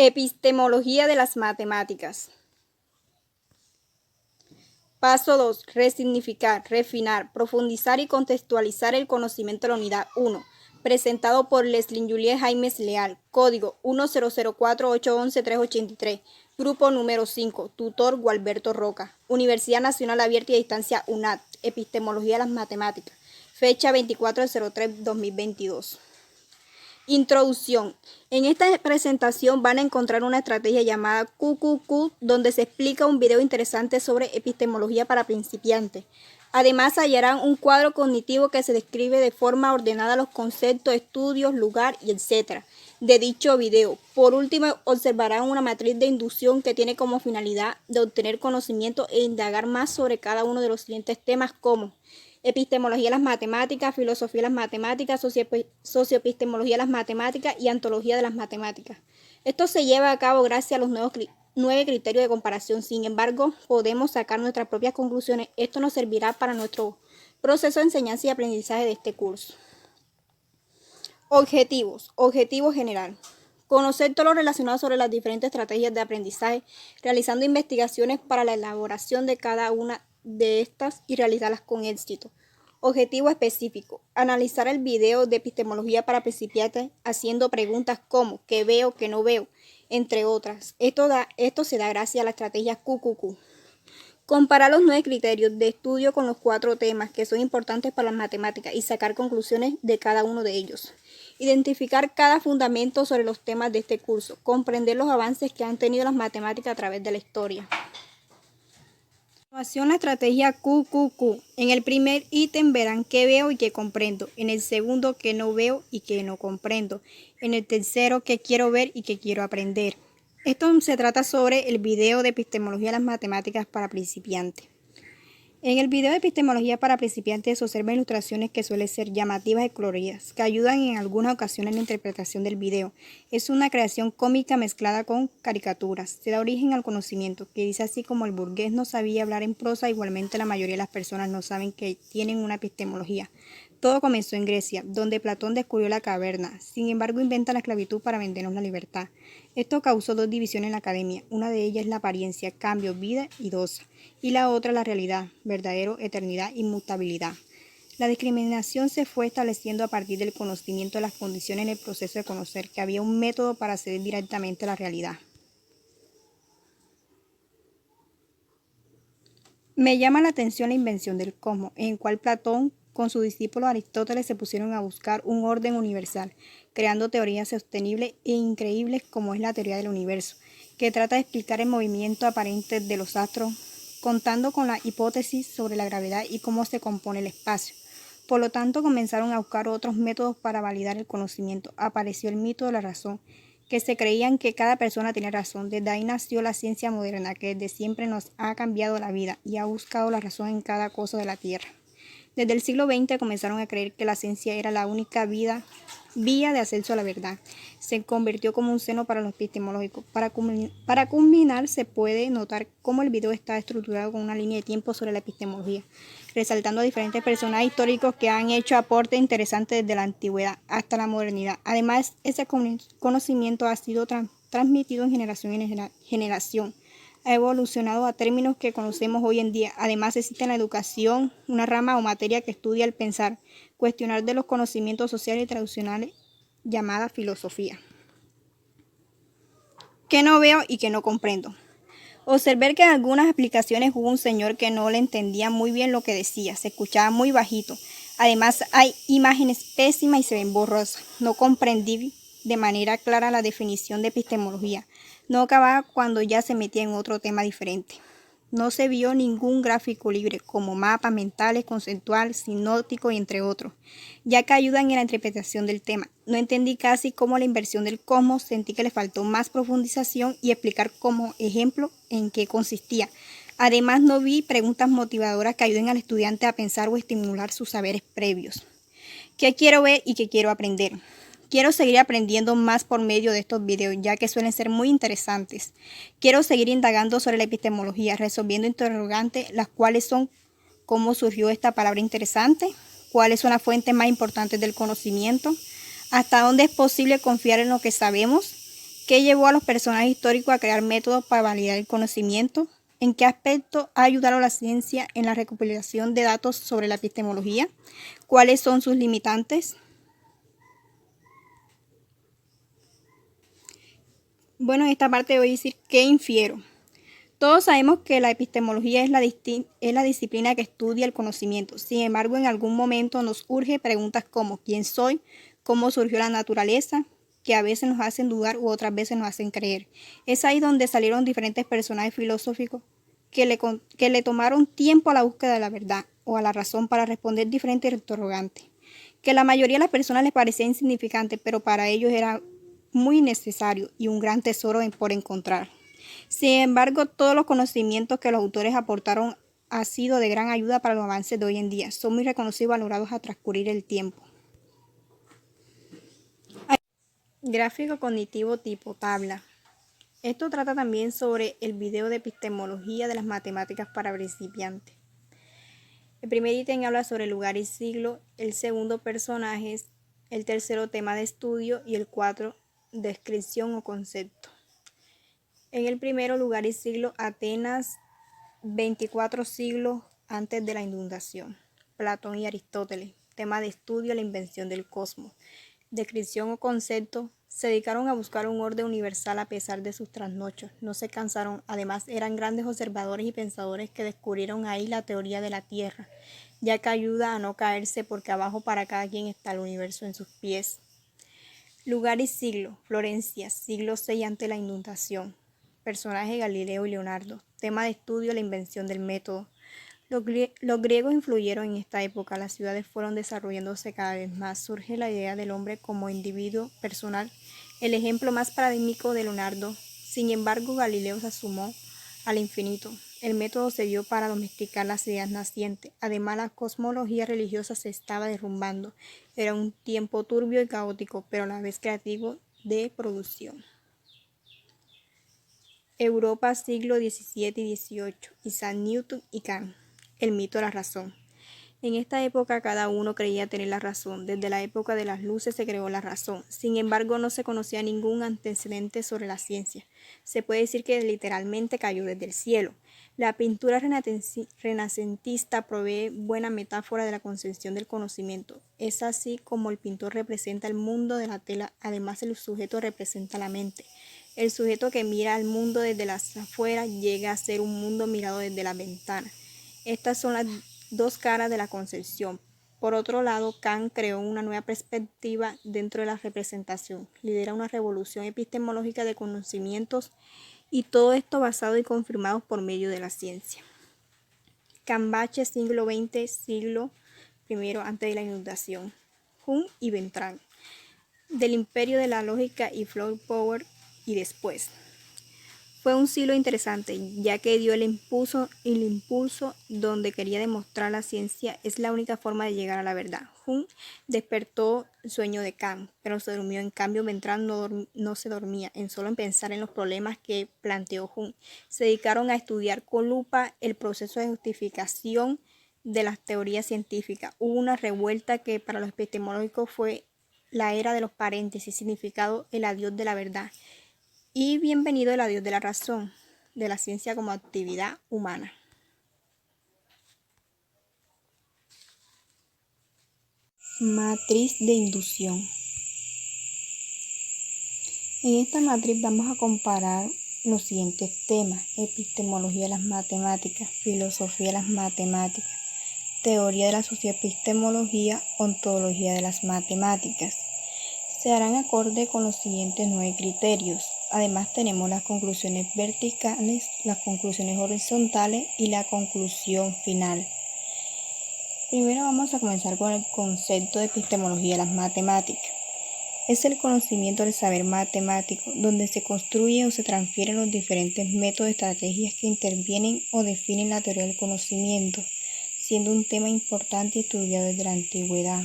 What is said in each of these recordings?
Epistemología de las matemáticas. Paso 2. Resignificar, refinar, profundizar y contextualizar el conocimiento de la unidad 1. Presentado por Leslie Juliet Jaimes Leal. Código 1004811383. Grupo número 5. Tutor Gualberto Roca. Universidad Nacional Abierta y a Distancia UNAD. Epistemología de las matemáticas. Fecha 24/03/2022. Introducción. En esta presentación van a encontrar una estrategia llamada QQQ, donde se explica un video interesante sobre epistemología para principiantes. Además hallarán un cuadro cognitivo que se describe de forma ordenada los conceptos, estudios, lugar y etc. de dicho video. Por último, observarán una matriz de inducción que tiene como finalidad de obtener conocimiento e indagar más sobre cada uno de los siguientes temas como epistemología de las matemáticas, filosofía de las matemáticas, socioepistemología de las matemáticas y antología de las matemáticas. Esto se lleva a cabo gracias a los 9 criterios de comparación. Sin embargo, podemos sacar nuestras propias conclusiones. Esto nos servirá para nuestro proceso de enseñanza y aprendizaje de este curso. Objetivos. Objetivo general. Conocer todo lo relacionado sobre las diferentes estrategias de aprendizaje, realizando investigaciones para la elaboración de cada una de estas y realizarlas con éxito. Objetivo específico. Analizar el video de epistemología para principiantes haciendo preguntas como ¿qué veo, qué no veo?, entre otras. Esto se da gracias a la estrategia QQQ. Comparar los 9 criterios de estudio con los 4 temas que son importantes para las matemáticas y sacar conclusiones de cada uno de ellos. Identificar cada fundamento sobre los temas de este curso. Comprender los avances que han tenido las matemáticas a través de la historia. Continuación, la estrategia QQQ. En el primer ítem verán qué veo y qué comprendo. En el segundo, qué no veo y qué no comprendo. En el tercero, qué quiero ver y qué quiero aprender. Esto se trata sobre el video de epistemología de las matemáticas para principiantes. En el video de epistemología para principiantes se observan ilustraciones que suelen ser llamativas y coloridas, que ayudan en algunas ocasiones en la interpretación del video. Es una creación cómica mezclada con caricaturas. Se da origen al conocimiento, que dice así como el burgués no sabía hablar en prosa, igualmente la mayoría de las personas no saben que tienen una epistemología. Todo comenzó en Grecia, donde Platón descubrió la caverna. Sin embargo, inventa la esclavitud para vendernos la libertad. Esto causó 2 divisiones en la academia. Una de ellas es la apariencia, cambio, vida y dosa. Y la otra la realidad, verdadero, eternidad, inmutabilidad. La discriminación se fue estableciendo a partir del conocimiento de las condiciones en el proceso de conocer, que había un método para acceder directamente a la realidad. Me llama la atención la invención del cosmos, en el cual Platón con su discípulo Aristóteles se pusieron a buscar un orden universal, creando teorías sostenibles e increíbles como es la teoría del universo, que trata de explicar el movimiento aparente de los astros, contando con la hipótesis sobre la gravedad y cómo se compone el espacio. Por lo tanto, comenzaron a buscar otros métodos para validar el conocimiento. Apareció el mito de la razón, que se creían que cada persona tenía razón. Desde ahí nació la ciencia moderna, que desde siempre nos ha cambiado la vida y ha buscado la razón en cada cosa de la tierra. Desde el siglo XX comenzaron a creer que la ciencia era la única vía de acceso a la verdad. Se convirtió como un seno para los epistemológicos. Para culminar, se puede notar cómo el video está estructurado con una línea de tiempo sobre la epistemología, resaltando a diferentes personajes históricos que han hecho aportes interesantes desde la antigüedad hasta la modernidad. Además, ese conocimiento ha sido transmitido en generación en generación. Ha evolucionado a términos que conocemos hoy en día. Además, existe en la educación una rama o materia que estudia el pensar, cuestionar de los conocimientos sociales y tradicionales llamada filosofía. ¿Qué no veo y qué no comprendo? Observé que en algunas explicaciones hubo un señor que no le entendía muy bien lo que decía, se escuchaba muy bajito. Además, hay imágenes pésimas y se ven borrosas. No comprendí de manera clara la definición de epistemología. No acababa cuando ya se metía en otro tema diferente. No se vio ningún gráfico libre, como mapas mentales, conceptual, sinóptico y entre otros, ya que ayudan en la interpretación del tema. No entendí casi cómo la inversión del cosmos, sentí que le faltó más profundización y explicar como ejemplo en qué consistía. Además, no vi preguntas motivadoras que ayuden al estudiante a pensar o estimular sus saberes previos. ¿Qué quiero ver y qué quiero aprender? Quiero seguir aprendiendo más por medio de estos videos, ya que suelen ser muy interesantes. Quiero seguir indagando sobre la epistemología, resolviendo interrogantes, las cuales son cómo surgió esta palabra interesante, cuáles son las fuentes más importantes del conocimiento, hasta dónde es posible confiar en lo que sabemos, ¿Qué llevó a los personajes históricos a crear métodos para validar el conocimiento? ¿En qué aspecto ha ayudado a la ciencia en la recopilación de datos sobre la epistemología? ¿Cuáles son sus limitantes? Bueno, en esta parte voy a decir qué infiero. Todos sabemos que la epistemología es la disciplina que estudia el conocimiento. Sin embargo, en algún momento nos urge preguntas como ¿quién soy? ¿Cómo surgió la naturaleza? Que a veces nos hacen dudar u otras veces nos hacen creer. Es ahí donde salieron diferentes personajes filosóficos que le tomaron tiempo a la búsqueda de la verdad o a la razón para responder diferentes interrogantes, que la mayoría de las personas les parecía insignificante, pero para ellos era muy necesario y un gran tesoro por encontrar. Sin embargo, todos los conocimientos que los autores aportaron han sido de gran ayuda para los avances de hoy en día. Son muy reconocidos y valorados a transcurrir el tiempo. Gráfico cognitivo tipo tabla. Esto trata también sobre el video de epistemología de las matemáticas para principiantes. El primer ítem habla sobre lugar y siglo, el segundo personajes, el tercero tema de estudio y el cuarto descripción o concepto. En el primero lugar y siglo, Atenas, 24 siglos antes de la inundación. Platón y Aristóteles. Tema de estudio, la invención del cosmos. Descripción o concepto. Se dedicaron a buscar un orden universal a pesar de sus trasnochos. No se cansaron. Además, eran grandes observadores y pensadores que descubrieron ahí la teoría de la Tierra, ya que ayuda a no caerse porque abajo para cada quien está el universo en sus pies. Lugar y siglo. Florencia, siglo VI antes de la inundación. Personaje Galileo y Leonardo. Tema de estudio, la invención del método. Los griegos influyeron en esta época, las ciudades fueron desarrollándose cada vez más, surge la idea del hombre como individuo personal, el ejemplo más paradigmático de Leonardo. Sin embargo, Galileo se sumó al infinito. El método se dio para domesticar las ideas nacientes. Además, la cosmología religiosa se estaba derrumbando. Era un tiempo turbio y caótico, pero a la vez creativo de producción. Europa, siglo XVII y XVIII. Isaac Newton y Kant. El mito de la razón. En esta época cada uno creía tener la razón. Desde la época de las luces se creó la razón. Sin embargo, no se conocía ningún antecedente sobre la ciencia. Se puede decir que literalmente cayó desde el cielo. La pintura renacentista provee buena metáfora de la concepción del conocimiento. Es así como el pintor representa el mundo de la tela. Además, el sujeto representa la mente. El sujeto que mira al mundo desde las afueras llega a ser un mundo mirado desde la ventana. Estas son las dos caras de la concepción. Por otro lado, Kant creó una nueva perspectiva dentro de la representación, lidera una revolución epistemológica de conocimientos y todo esto basado y confirmado por medio de la ciencia. Cambache, siglo XX, siglo I antes de la inundación. Hume y Bertrand. Del imperio de la lógica y Floyd Power y después. Fue un siglo interesante, ya que dio el impulso donde quería demostrar la ciencia es la única forma de llegar a la verdad. Hume despertó el sueño de Kant, pero se durmió. En cambio, Bertrand no se dormía en solo en pensar en los problemas que planteó Hume. Se dedicaron a estudiar con lupa el proceso de justificación de las teorías científicas. Hubo una revuelta que para los epistemológicos fue la era de los paréntesis, significado el adiós de la verdad. Y bienvenido el adiós de la razón, de la ciencia como actividad humana. Matriz de inducción. En esta matriz vamos a comparar los siguientes temas: epistemología de las matemáticas, filosofía de las matemáticas, teoría de la socioepistemología, ontología de las matemáticas. Se harán acorde con los siguientes 9 criterios. Además tenemos las conclusiones verticales, las conclusiones horizontales y la conclusión final. Primero vamos a comenzar con el concepto de epistemología de las matemáticas. Es el conocimiento del saber matemático, donde se construyen o se transfieren los diferentes métodos y estrategias que intervienen o definen la teoría del conocimiento, siendo un tema importante y estudiado desde la antigüedad.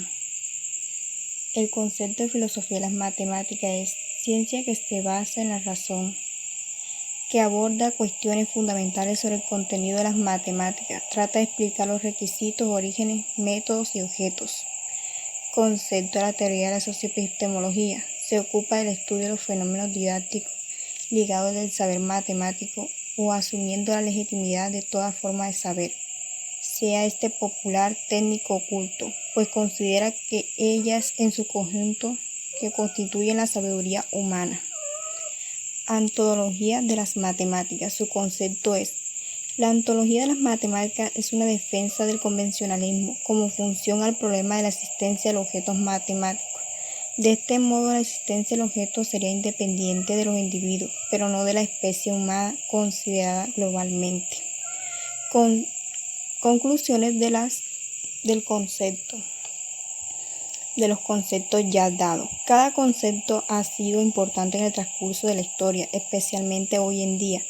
El concepto de filosofía de las matemáticas es ciencia que se basa en la razón, que aborda cuestiones fundamentales sobre el contenido de las matemáticas, trata de explicar los requisitos, orígenes, métodos y objetos. Concepto de la teoría de la socioepistemología. Se ocupa del estudio de los fenómenos didácticos ligados del saber matemático o asumiendo la legitimidad de toda forma de saber, sea este popular, técnico o culto, pues considera que ellas en su conjunto que constituyen la sabiduría humana. Antología de las matemáticas. Su concepto es: la ontología de las matemáticas es una defensa del convencionalismo como función al problema de la existencia de los objetos matemáticos. De este modo, la existencia del objeto sería independiente de los individuos, pero no de la especie humana considerada globalmente. Conclusiones del concepto. De los conceptos ya dados. Cada concepto ha sido importante en el transcurso de la historia, especialmente hoy en día,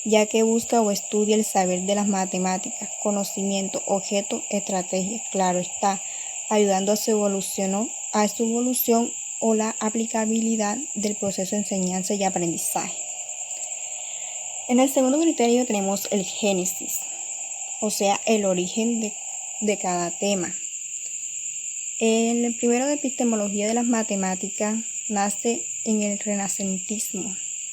ya que busca o estudia el saber de las matemáticas, conocimiento, objeto, estrategia, claro está, ayudando a su evolución o la aplicabilidad del proceso de enseñanza y aprendizaje. En el segundo criterio tenemos el génesis, o sea, el origen de cada tema. El primero de epistemología de las matemáticas nace en el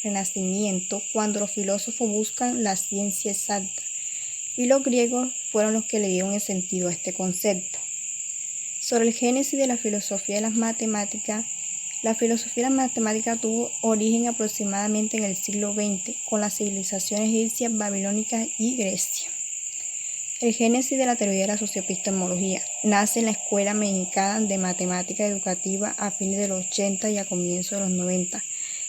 renacimiento, cuando los filósofos buscan la ciencia exacta, y los griegos fueron los que le dieron el sentido a este concepto. Sobre el génesis de la filosofía de las matemáticas, la filosofía de las matemáticas tuvo origen aproximadamente en el siglo XX, con las civilizaciones egipcias, babilónicas y Grecia. El génesis de la teoría de la socioepistemología nace en la Escuela Mexicana de Matemática Educativa a fines de los 80 y a comienzos de los 90.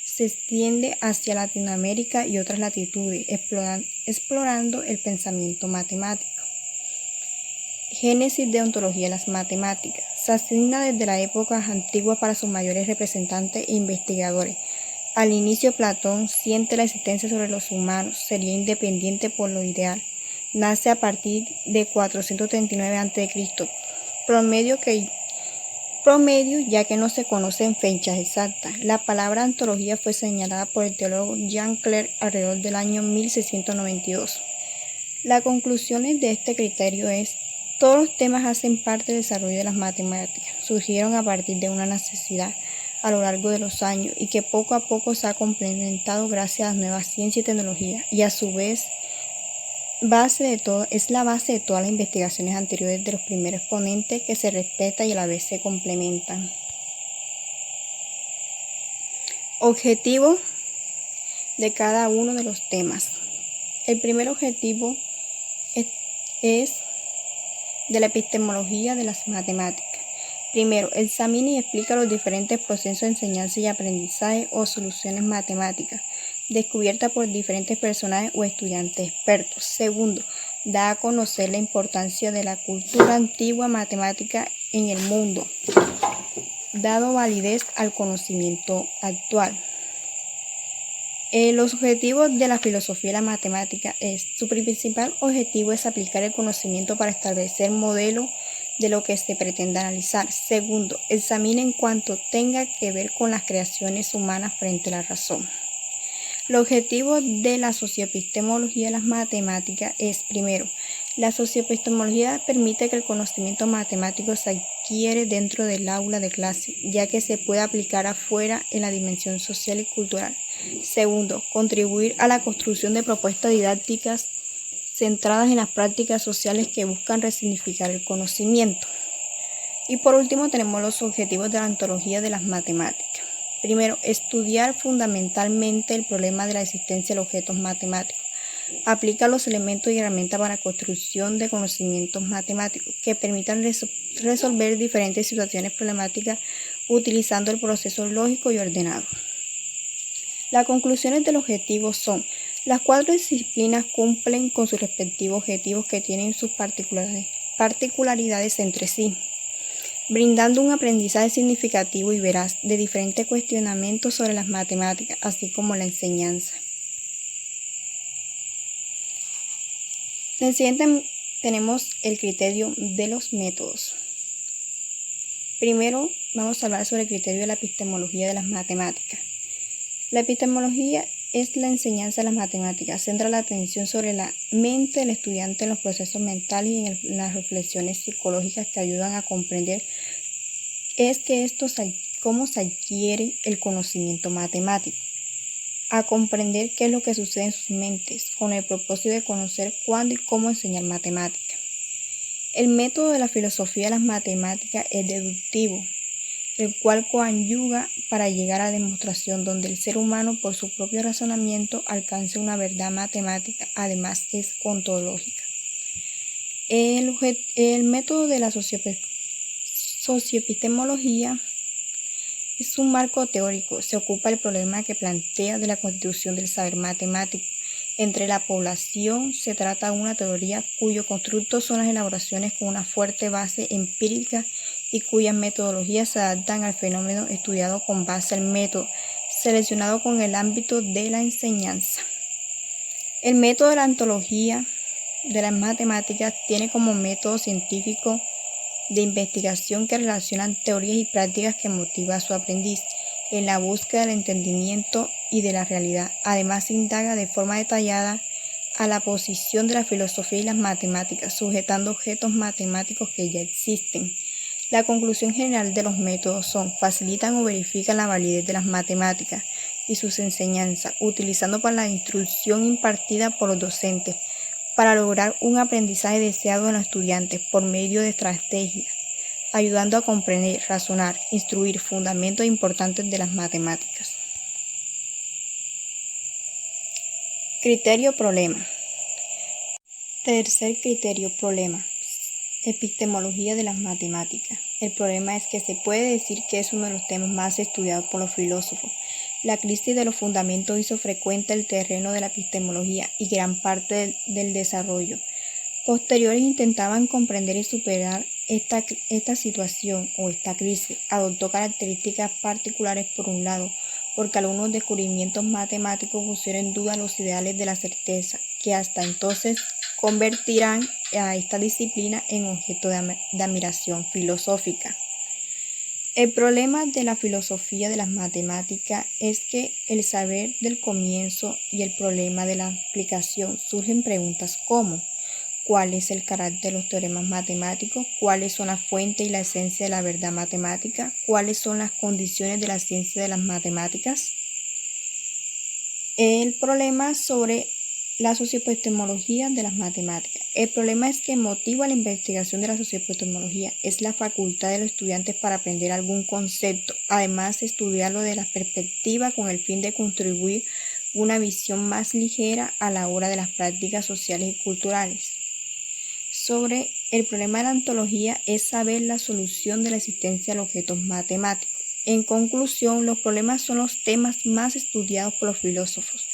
Se extiende hacia Latinoamérica y otras latitudes, explorando el pensamiento matemático. Génesis de ontología de las matemáticas. Se asigna desde la época antigua para sus mayores representantes e investigadores. Al inicio, Platón siente la existencia sobre los humanos, sería independiente por lo ideal. Nace a partir de 439 a.C., promedio ya que no se conocen fechas exactas. La palabra ontología fue señalada por el teólogo Jean Clerc alrededor del año 1692. Las conclusiones de este criterio es: todos los temas hacen parte del desarrollo de las matemáticas, surgieron a partir de una necesidad a lo largo de los años y que poco a poco se ha complementado gracias a las nuevas ciencias y tecnologías, y a su vez es la base de todas las investigaciones anteriores de los primeros exponentes, que se respetan y a la vez se complementan. Objetivo de cada uno de los temas. El primer objetivo es de la epistemología de las matemáticas. Primero, examina y explica los diferentes procesos de enseñanza y aprendizaje o soluciones matemáticas descubierta por diferentes personajes o estudiantes expertos. Segundo, da a conocer la importancia de la cultura antigua matemática en el mundo, dado validez al conocimiento actual. Los objetivos de la filosofía de la matemática su principal objetivo es aplicar el conocimiento para establecer modelos de lo que se pretende analizar. Segundo, examina en cuanto tenga que ver con las creaciones humanas frente a la razón. Los objetivos de la socioepistemología de las matemáticas es: primero, la socioepistemología permite que el conocimiento matemático se adquiere dentro del aula de clase, ya que se puede aplicar afuera en la dimensión social y cultural. Segundo, contribuir a la construcción de propuestas didácticas centradas en las prácticas sociales que buscan resignificar el conocimiento. Y por último tenemos los objetivos de la ontología de las matemáticas. Primero, estudiar fundamentalmente el problema de la existencia de los objetos matemáticos. Aplica los elementos y herramientas para la construcción de conocimientos matemáticos que permitan resolver diferentes situaciones problemáticas utilizando el proceso lógico y ordenado. Las conclusiones del objetivo son: las 4 disciplinas cumplen con sus respectivos objetivos que tienen sus particularidades entre sí, brindando un aprendizaje significativo y veraz de diferentes cuestionamientos sobre las matemáticas, así como la enseñanza. En el siguiente tenemos el criterio de los métodos. Primero vamos a hablar sobre el criterio de la epistemología de las matemáticas. La epistemología es la enseñanza de las matemáticas, centra la atención sobre la mente del estudiante en los procesos mentales y en las reflexiones psicológicas que ayudan a comprender que estos cómo se adquiere el conocimiento matemático, a comprender qué es lo que sucede en sus mentes, con el propósito de conocer cuándo y cómo enseñar matemática. El método de la filosofía de las matemáticas es deductivo, el cual coadyuva para llegar a la demostración donde el ser humano por su propio razonamiento alcance una verdad matemática, además es ontológica. El método de la socioepistemología es un marco teórico, se ocupa del problema que plantea de la constitución del saber matemático. Entre la población se trata de una teoría cuyo constructo son las elaboraciones con una fuerte base empírica y cuyas metodologías se adaptan al fenómeno estudiado con base al método seleccionado con el ámbito de la enseñanza. El método de la ontología de las matemáticas tiene como método científico de investigación que relacionan teorías y prácticas que motiva a su aprendiz en la búsqueda del entendimiento y de la realidad. Además, indaga de forma detallada a la posición de la filosofía y las matemáticas, sujetando objetos matemáticos que ya existen. La conclusión general de los métodos son: facilitan o verifican la validez de las matemáticas y sus enseñanzas, utilizando para la instrucción impartida por los docentes, para lograr un aprendizaje deseado en los estudiantes por medio de estrategias, ayudando a comprender, razonar, instruir fundamentos importantes de las matemáticas. Criterio-problema. Tercer criterio-problema. Epistemología de las matemáticas. El problema es que se puede decir que es uno de los temas más estudiados por los filósofos. La crisis de los fundamentos hizo frecuente el terreno de la epistemología y gran parte del desarrollo. Posteriores intentaban comprender y superar esta situación o esta crisis. Adoptó características particulares por un lado, porque algunos descubrimientos matemáticos pusieron en duda los ideales de la certeza, que hasta entonces convertirán a esta disciplina en objeto de admiración filosófica. El problema de la filosofía de las matemáticas es que el saber del comienzo y el problema de la aplicación surgen preguntas como: ¿cuál es el carácter de los teoremas matemáticos? ¿Cuáles son la fuente y la esencia de la verdad matemática? ¿Cuáles son las condiciones de la ciencia de las matemáticas? El problema sobre la socioepistemología de las matemáticas. El problema es que motiva la investigación de la socioepistemología es la facultad de los estudiantes para aprender algún concepto, además estudiarlo de la perspectiva con el fin de contribuir una visión más ligera a la hora de las prácticas sociales y culturales. Sobre el problema de la ontología es saber la solución de la existencia de los objetos matemáticos. En conclusión, los problemas son los temas más estudiados por los filósofos.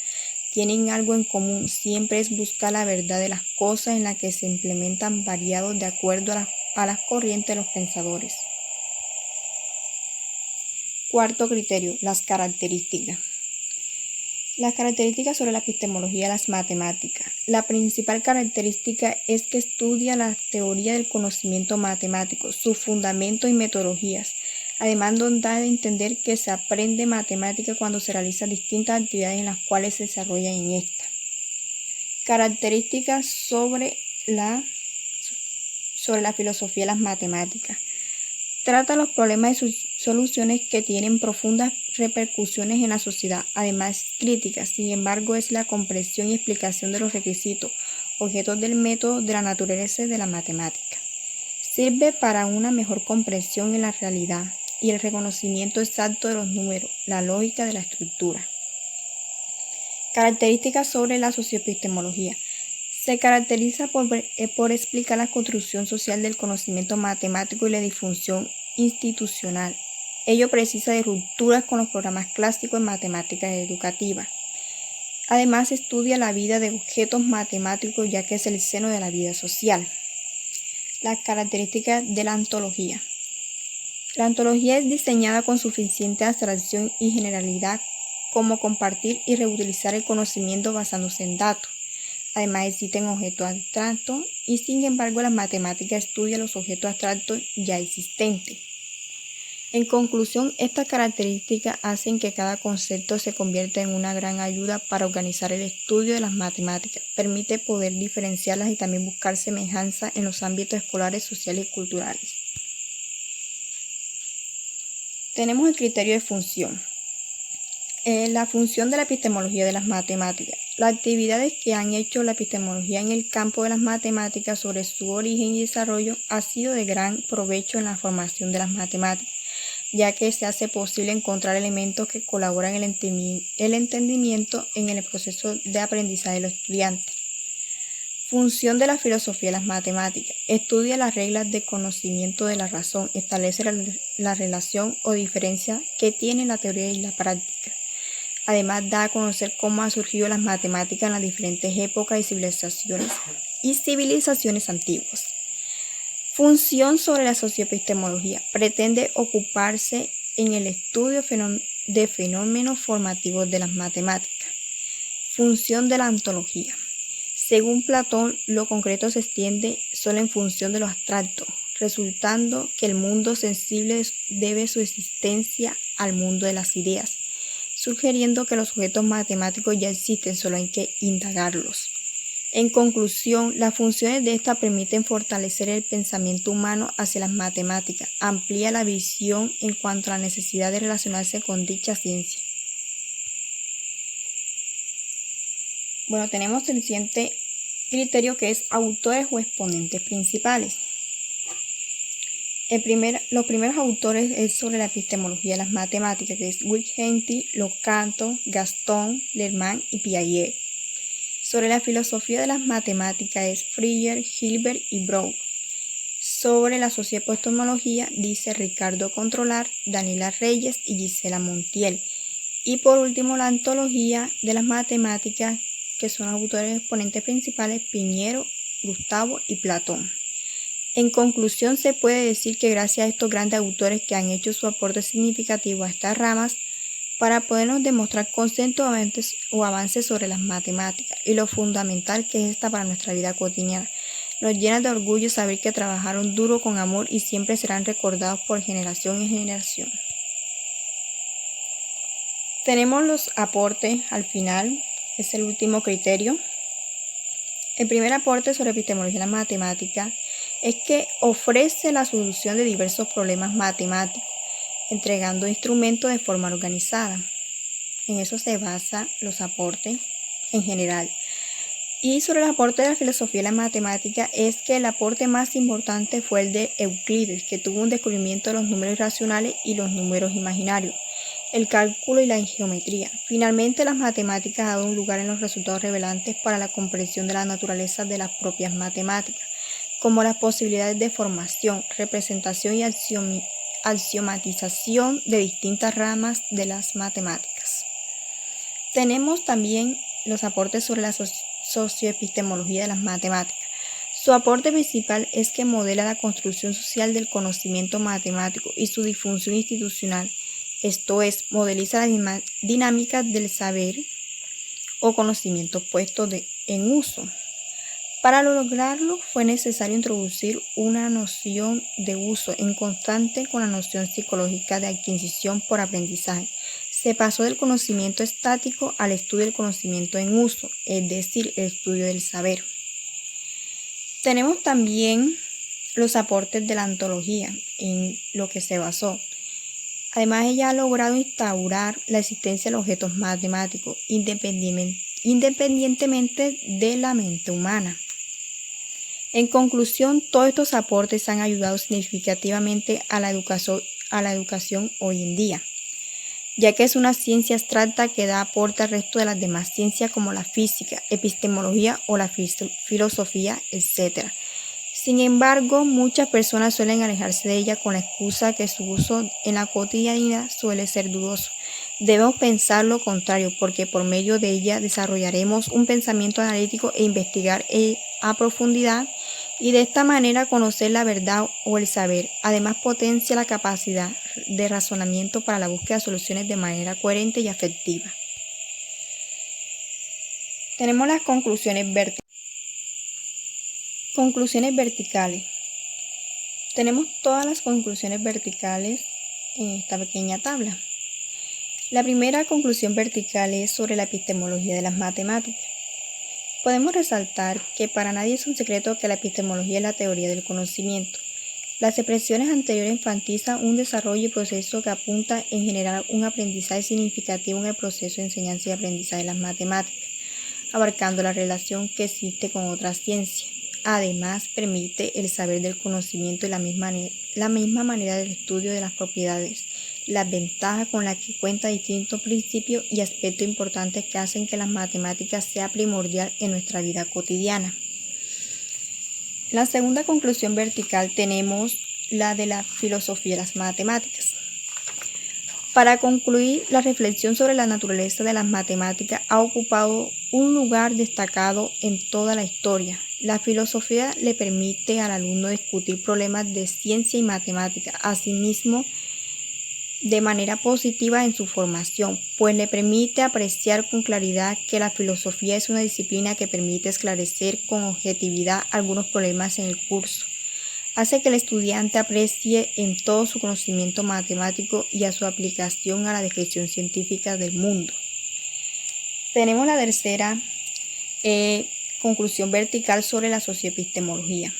Tienen algo en común, siempre es buscar la verdad de las cosas en las que se implementan variados de acuerdo a las corrientes de los pensadores. Cuarto criterio, las características. Las características sobre la epistemología de las matemáticas. La principal característica es que estudia la teoría del conocimiento matemático, sus fundamentos y metodologías. Además, da de entender que se aprende matemática cuando se realizan distintas actividades en las cuales se desarrolla en esta. Características sobre la filosofía de las matemáticas. Trata los problemas y sus soluciones que tienen profundas repercusiones en la sociedad, además críticas. Sin embargo, es la comprensión y explicación de los requisitos, objetos del método de la naturaleza de la matemática. Sirve para una mejor comprensión en la realidad y el reconocimiento exacto de los números, la lógica de la estructura. Características sobre la socioepistemología. Se caracteriza por explicar la construcción social del conocimiento matemático y la difusión institucional. Ello precisa de rupturas con los programas clásicos en matemáticas educativas. Además, estudia la vida de objetos matemáticos, ya que es el seno de la vida social. Las características de la ontología. La ontología es diseñada con suficiente abstracción y generalidad como compartir y reutilizar el conocimiento basándose en datos. Además, existen objetos abstractos y, sin embargo, la matemática estudia los objetos abstractos ya existentes. En conclusión, estas características hacen que cada concepto se convierta en una gran ayuda para organizar el estudio de las matemáticas. Permite poder diferenciarlas y también buscar semejanza en los ámbitos escolares, sociales y culturales. Tenemos el criterio de función. La función de la epistemología de las matemáticas. Las actividades que han hecho la epistemología en el campo de las matemáticas sobre su origen y desarrollo ha sido de gran provecho en la formación de las matemáticas, ya que se hace posible encontrar elementos que colaboran en el entendimiento en el proceso de aprendizaje de los estudiantes. Función de la filosofía de las matemáticas. Estudia las reglas de conocimiento de la razón, establece la relación o diferencia que tiene la teoría y la práctica. Además, da a conocer cómo han surgido las matemáticas en las diferentes épocas y civilizaciones antiguas. Función sobre la socioepistemología. Pretende ocuparse en el estudio de fenómenos formativos de las matemáticas. Función de la ontología. Según Platón, lo concreto se extiende solo en función de lo abstracto, resultando que el mundo sensible debe su existencia al mundo de las ideas, sugiriendo que los objetos matemáticos ya existen, solo hay que indagarlos. En conclusión, las funciones de esta permiten fortalecer el pensamiento humano hacia las matemáticas, amplía la visión en cuanto a la necesidad de relacionarse con dicha ciencia. Bueno, tenemos el siguiente criterio que es autores o exponentes principales. Los primeros autores es sobre la epistemología de las matemáticas, que es Wittgenstein, Lecanto, Gaston, Lehrman y Piaget. Sobre la filosofía de las matemáticas es Frege, Hilbert y Brock. Sobre la socioepistemología dice Ricardo Controlar, Daniela Reyes y Gisela Montiel. Y por último, la ontología de las matemáticas, que son los autores exponentes principales, Piñero, Gustavo y Platón. En conclusión, se puede decir que gracias a estos grandes autores que han hecho su aporte significativo a estas ramas, para podernos demostrar conceptos o avances sobre las matemáticas y lo fundamental que es esta para nuestra vida cotidiana. Nos llena de orgullo saber que trabajaron duro con amor y siempre serán recordados por generación en generación. Tenemos los aportes al final, es el último criterio. El primer aporte sobre epistemología de la matemática es que ofrece la solución de diversos problemas matemáticos, entregando instrumentos de forma organizada. En eso se basan los aportes en general. Y sobre el aporte de la filosofía de la matemática es que el aporte más importante fue el de Euclides, que tuvo un descubrimiento de los números racionales y los números imaginarios, el cálculo y la geometría. Finalmente, las matemáticas han dado un lugar en los resultados revelantes para la comprensión de la naturaleza de las propias matemáticas, como las posibilidades de formación, representación y axiomatización de distintas ramas de las matemáticas. Tenemos también los aportes sobre la socioepistemología de las matemáticas. Su aporte principal es que modela la construcción social del conocimiento matemático y su difusión institucional, esto es, modeliza las dinámicas del saber o conocimiento puesto en uso. Para lograrlo fue necesario introducir una noción de uso en constante con la noción psicológica de adquisición por aprendizaje. Se pasó del conocimiento estático al estudio del conocimiento en uso, es decir, el estudio del saber. Tenemos también los aportes de la ontología en lo que se basó. Además, ella ha logrado instaurar la existencia de los objetos matemáticos independientemente de la mente humana. En conclusión, todos estos aportes han ayudado significativamente a la educación hoy en día, ya que es una ciencia abstracta que da aporte al resto de las demás ciencias como la física, epistemología o la filosofía, etc. Sin embargo, muchas personas suelen alejarse de ella con la excusa que su uso en la cotidianidad suele ser dudoso. Debemos pensar lo contrario, porque por medio de ella desarrollaremos un pensamiento analítico e investigar a profundidad y de esta manera conocer la verdad o el saber. Además, potencia la capacidad de razonamiento para la búsqueda de soluciones de manera coherente y afectiva. Tenemos las conclusiones verticales. Tenemos todas las conclusiones verticales en esta pequeña tabla. La primera conclusión vertical es sobre la epistemología de las matemáticas. Podemos resaltar que para nadie es un secreto que la epistemología es la teoría del conocimiento. Las expresiones anteriores enfatizan un desarrollo y proceso que apunta en generar un aprendizaje significativo en el proceso de enseñanza y aprendizaje de las matemáticas, abarcando la relación que existe con otras ciencias. Además, permite el saber del conocimiento y la misma manera del estudio de las propiedades, las ventajas con las que cuenta distintos principios y aspectos importantes que hacen que las matemáticas sea primordial en nuestra vida cotidiana. En la segunda conclusión vertical tenemos la de la filosofía de las matemáticas. Para concluir, la reflexión sobre la naturaleza de las matemáticas ha ocupado un lugar destacado en toda la historia. La filosofía le permite al alumno discutir problemas de ciencia y matemática, asimismo de manera positiva en su formación, pues le permite apreciar con claridad que la filosofía es una disciplina que permite esclarecer con objetividad algunos problemas en el curso. Hace que el estudiante aprecie en todo su conocimiento matemático y a su aplicación a la descripción científica del mundo. Tenemos la tercera conclusión vertical sobre la socioepistemología.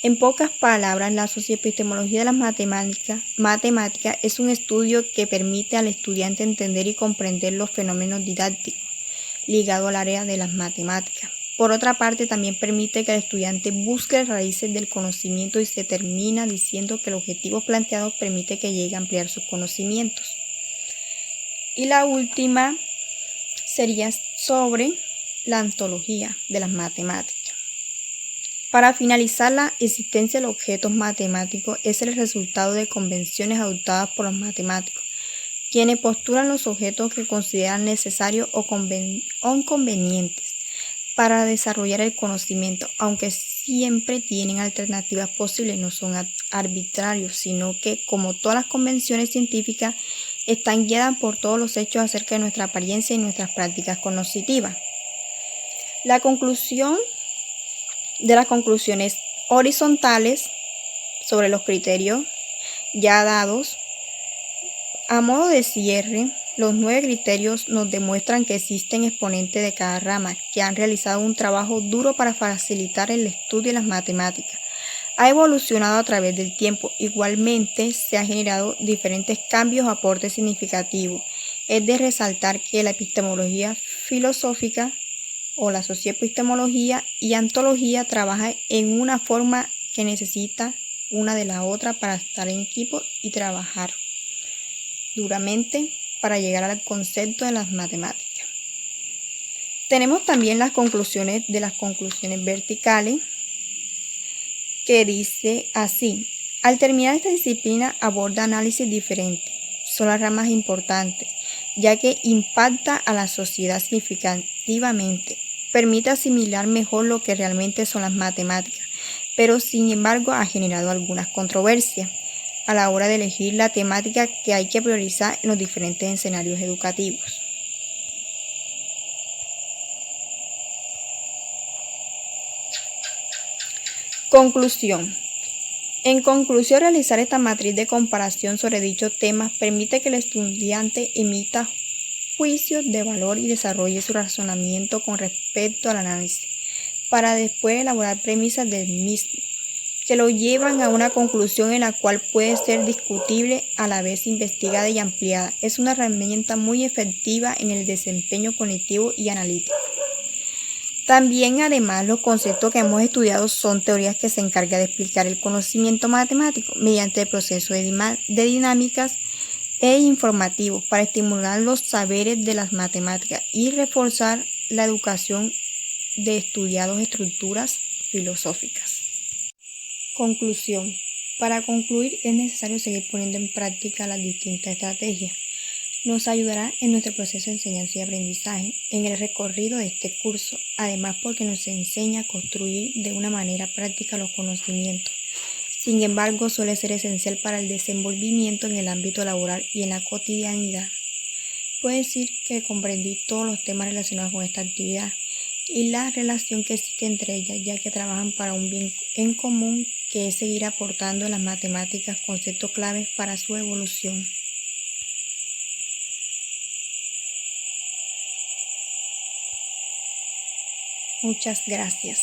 En pocas palabras, la socioepistemología de las matemáticas es un estudio que permite al estudiante entender y comprender los fenómenos didácticos ligados al área de las matemáticas. Por otra parte, también permite que el estudiante busque raíces del conocimiento y se termina diciendo que el objetivo planteado permite que llegue a ampliar sus conocimientos. Y la última sería sobre la ontología de las matemáticas. Para finalizar, la existencia de los objetos matemáticos es el resultado de convenciones adoptadas por los matemáticos, quienes postulan los objetos que consideran necesarios o convenientes para desarrollar el conocimiento, aunque siempre tienen alternativas posibles, no son arbitrarios, sino que, como todas las convenciones científicas, están guiadas por todos los hechos acerca de nuestra apariencia y nuestras prácticas cognitivas. La conclusión de las conclusiones horizontales sobre los criterios ya dados, a modo de cierre, los 9 criterios nos demuestran que existen exponentes de cada rama que han realizado un trabajo duro para facilitar el estudio de las matemáticas. Ha evolucionado a través del tiempo. Igualmente, se han generado diferentes cambios o aportes significativos. Es de resaltar que la epistemología filosófica o la socioepistemología y ontología trabajan en una forma que necesita una de la otra para estar en equipo y trabajar duramente para llegar al concepto de las matemáticas. Tenemos también las conclusiones de las conclusiones verticales, que dice así: al terminar esta disciplina aborda análisis diferentes. Son las ramas importantes, ya que impacta a la sociedad significativamente. Permite asimilar mejor lo que realmente son las matemáticas, pero sin embargo ha generado algunas controversias a la hora de elegir la temática que hay que priorizar en los diferentes escenarios educativos. Conclusión. En conclusión, realizar esta matriz de comparación sobre dichos temas permite que el estudiante emita juicios de valor y desarrolle su razonamiento con respecto al análisis, para después elaborar premisas del mismo, que lo llevan a una conclusión en la cual puede ser discutible, a la vez investigada y ampliada. Es una herramienta muy efectiva en el desempeño cognitivo y analítico. También, además, los conceptos que hemos estudiado son teorías que se encargan de explicar el conocimiento matemático mediante el proceso de dinámicas e informativos para estimular los saberes de las matemáticas y reforzar la educación de estudiadas estructuras filosóficas. Conclusión. Para concluir, es necesario seguir poniendo en práctica las distintas estrategias. Nos ayudará en nuestro proceso de enseñanza y aprendizaje, en el recorrido de este curso, además porque nos enseña a construir de una manera práctica los conocimientos. Sin embargo, suele ser esencial para el desenvolvimiento en el ámbito laboral y en la cotidianidad. Puedo decir que comprendí todos los temas relacionados con esta actividad y la relación que existe entre ellas, ya que trabajan para un bien en común, que es seguir aportando en las matemáticas conceptos claves para su evolución. Muchas gracias.